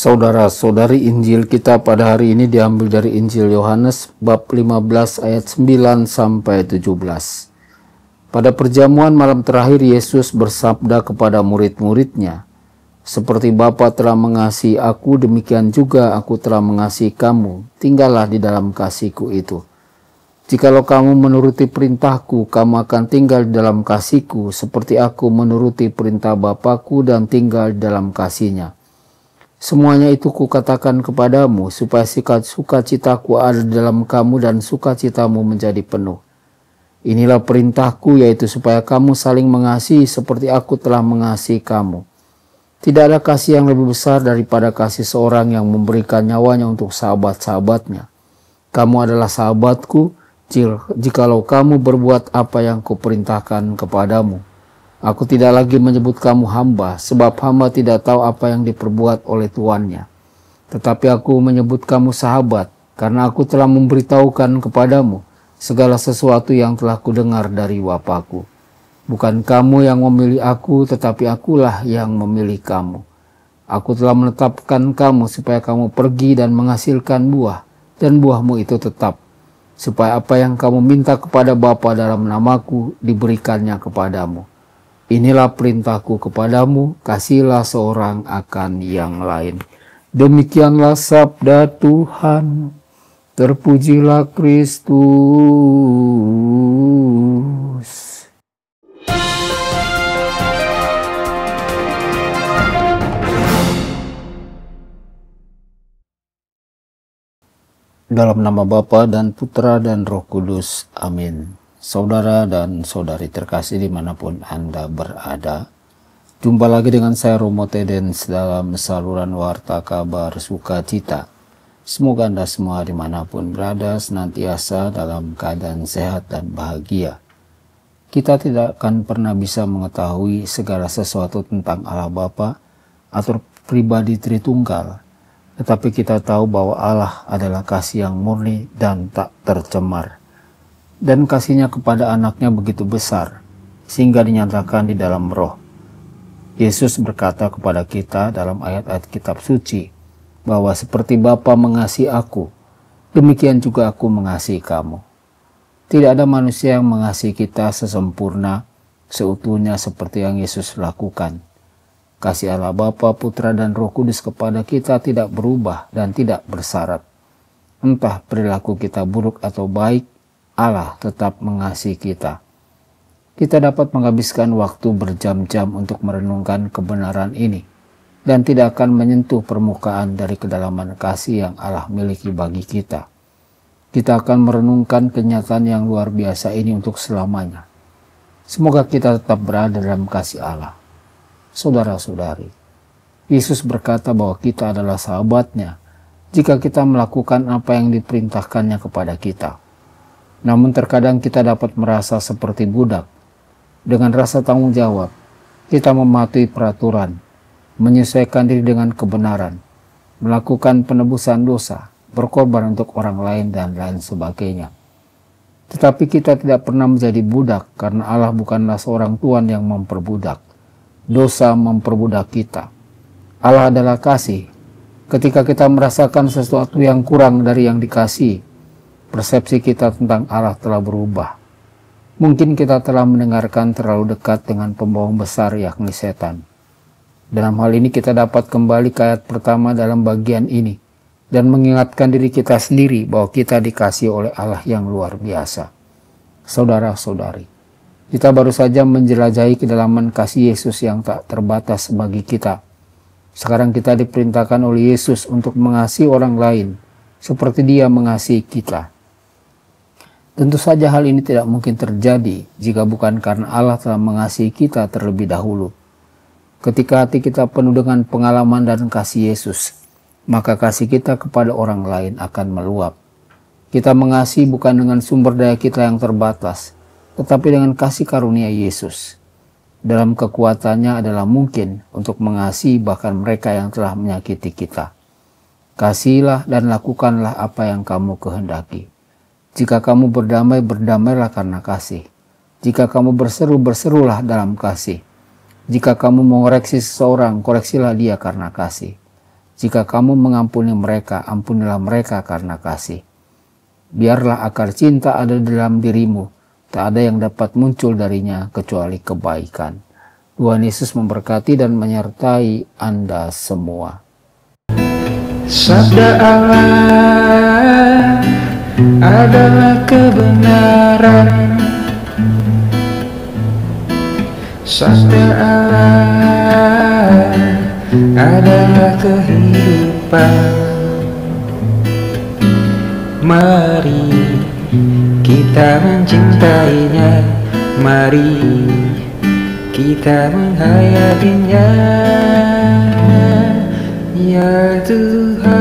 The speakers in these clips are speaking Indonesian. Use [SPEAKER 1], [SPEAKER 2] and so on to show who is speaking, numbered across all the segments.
[SPEAKER 1] Saudara-saudari, Injil kita pada hari ini diambil dari Injil Yohanes bab 15 ayat 9 sampai 17. Pada perjamuan malam terakhir Yesus bersabda kepada murid-muridnya, "Seperti Bapa telah mengasihi aku, demikian juga aku telah mengasihi kamu. Tinggallah di dalam kasih-Ku itu. Jikalau kamu menuruti perintah-Ku, kamu akan tinggal di dalam kasih-Ku, seperti aku menuruti perintah Bapa-Ku dan tinggal di dalam kasih-Nya. Semuanya itu kukatakan kepadamu, supaya sukacitaku ada dalam kamu dan sukacitamu menjadi penuh. Inilah perintahku, yaitu supaya kamu saling mengasihi seperti aku telah mengasihi kamu. Tidak ada kasih yang lebih besar daripada kasih seorang yang memberikan nyawanya untuk sahabat-sahabatnya. Kamu adalah sahabatku, jikalau kamu berbuat apa yang kuperintahkan kepadamu. Aku tidak lagi menyebut kamu hamba, sebab hamba tidak tahu apa yang diperbuat oleh tuannya. Tetapi aku menyebut kamu sahabat, karena aku telah memberitahukan kepadamu segala sesuatu yang telah kudengar dari Bapa-Ku. Bukan kamu yang memilih aku, tetapi akulah yang memilih kamu. Aku telah menetapkan kamu supaya kamu pergi dan menghasilkan buah, dan buahmu itu tetap, supaya apa yang kamu minta kepada Bapa dalam namaku diberikannya kepadamu. Inilah perintahku kepadamu, kasihilah seorang akan yang lain." Demikianlah sabda Tuhan. Terpujilah Kristus. Dalam nama Bapa dan Putra dan Roh Kudus. Amin. Saudara dan saudari terkasih dimanapun Anda berada, jumpa lagi dengan saya Romo Tedens dalam saluran Warta Kabar Sukacita. Semoga Anda semua dimanapun berada senantiasa dalam keadaan sehat dan bahagia. Kita tidak akan pernah bisa mengetahui segala sesuatu tentang Allah Bapa atau pribadi Tritunggal, tetapi kita tahu bahwa Allah adalah kasih yang murni dan tak tercemar. Dan kasih-Nya kepada anaknya begitu besar, sehingga dinyatakan di dalam roh. Yesus berkata kepada kita dalam ayat-ayat kitab suci, bahwa seperti Bapa mengasihi aku, demikian juga aku mengasihi kamu. Tidak ada manusia yang mengasihi kita sesempurna, seutuhnya seperti yang Yesus lakukan. Kasih Allah Bapa, Putra, dan Roh Kudus kepada kita tidak berubah dan tidak bersyarat. Entah perilaku kita buruk atau baik, Allah tetap mengasihi kita. Kita dapat menghabiskan waktu berjam-jam untuk merenungkan kebenaran ini dan tidak akan menyentuh permukaan dari kedalaman kasih yang Allah miliki bagi kita. Kita akan merenungkan kenyataan yang luar biasa ini untuk selamanya. Semoga kita tetap berada dalam kasih Allah. Saudara-saudari, Yesus berkata bahwa kita adalah sahabatnya jika kita melakukan apa yang diperintahkannya kepada kita. Namun terkadang kita dapat merasa seperti budak. Dengan rasa tanggung jawab, kita mematuhi peraturan, menyesuaikan diri dengan kebenaran, melakukan penebusan dosa, berkorban untuk orang lain, dan lain sebagainya. Tetapi kita tidak pernah menjadi budak karena Allah bukanlah seorang Tuhan yang memperbudak. Dosa memperbudak kita. Allah adalah kasih. Ketika kita merasakan sesuatu yang kurang dari yang dikasihi, persepsi kita tentang Allah telah berubah. Mungkin kita telah mendengarkan terlalu dekat dengan pembohong besar, yakni setan. Dalam hal ini kita dapat kembali ke ayat pertama dalam bagian ini dan mengingatkan diri kita sendiri bahwa kita dikasihi oleh Allah yang luar biasa. Saudara-saudari, kita baru saja menjelajahi kedalaman kasih Yesus yang tak terbatas bagi kita. Sekarang kita diperintahkan oleh Yesus untuk mengasihi orang lain seperti Dia mengasihi kita. Tentu saja hal ini tidak mungkin terjadi jika bukan karena Allah telah mengasihi kita terlebih dahulu. Ketika hati kita penuh dengan pengalaman dan kasih Yesus, maka kasih kita kepada orang lain akan meluap. Kita mengasihi bukan dengan sumber daya kita yang terbatas, tetapi dengan kasih karunia Yesus. Dalam kekuatannya adalah mungkin untuk mengasihi bahkan mereka yang telah menyakiti kita. Kasihilah dan lakukanlah apa yang kamu kehendaki. Jika kamu berdamai, berdamailah karena kasih. Jika kamu berseru, berserulah dalam kasih. Jika kamu mengoreksi seseorang, koreksilah dia karena kasih. Jika kamu mengampuni mereka, ampunilah mereka karena kasih. Biarlah akar cinta ada dalam dirimu, tak ada yang dapat muncul darinya kecuali kebaikan. Tuhan Yesus memberkati dan menyertai Anda semua.
[SPEAKER 2] Sabda Allah adalah kebenaran. Sabda Allah adalah kehidupan. Mari kita mencintainya, mari kita menghayatinya. Ya Tuhan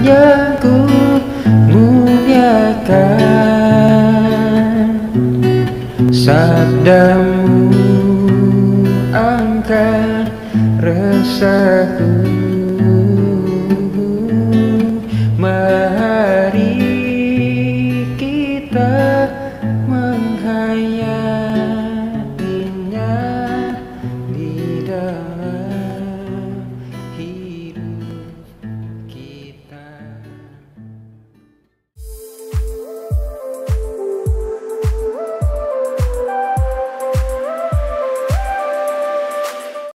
[SPEAKER 2] yang ku muliakan, sabdamu angkat rasa